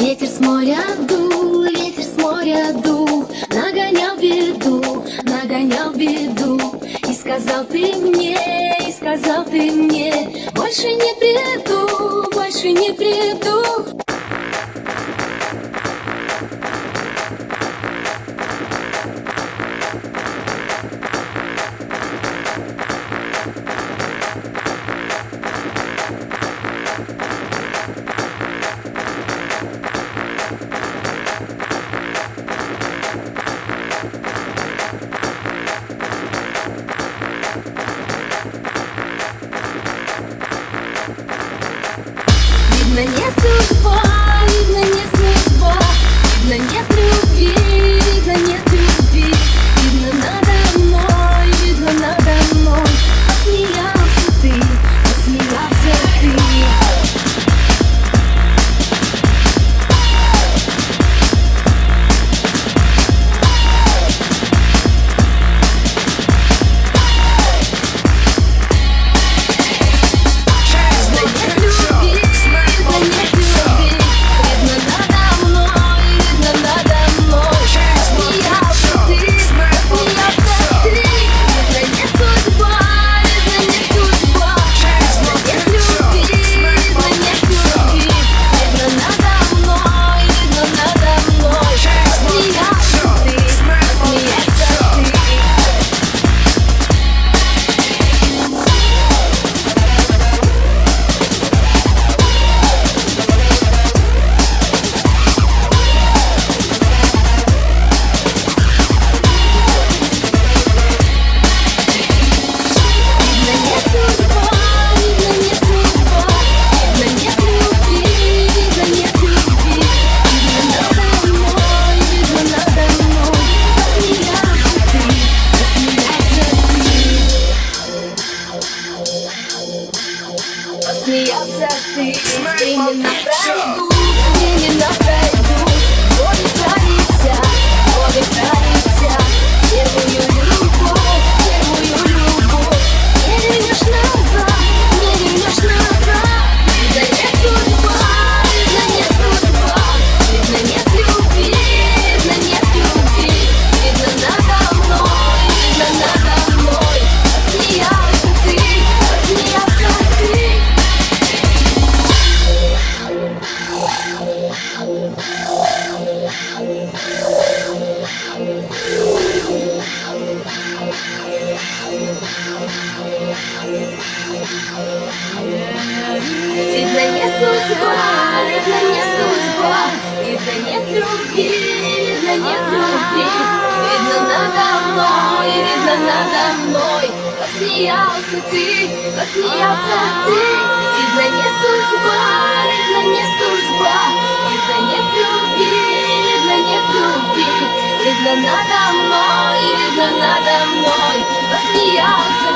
Ветер с моря дул, ветер с моря дул, нагонял беду. И сказал ты мне, больше не приду, больше не приду. Видно, не судьба, видно, не судьба, видно, нет любви, видно, нет любви. Видно, надо мной, посмеялся ты, посмеялся ты. Посмеялся ты, временно пройду, годы пролетят, первую любовь, не вернешь назад. Видно, не судьба, видно, нет любви, видно, надо мной, посмеялся ты. Видно, не судьба, видно, нет любви, видно, надо мной, посмеялся ты. Видно, не судьба, видно, нет любви, видно, надо мной, посмеялся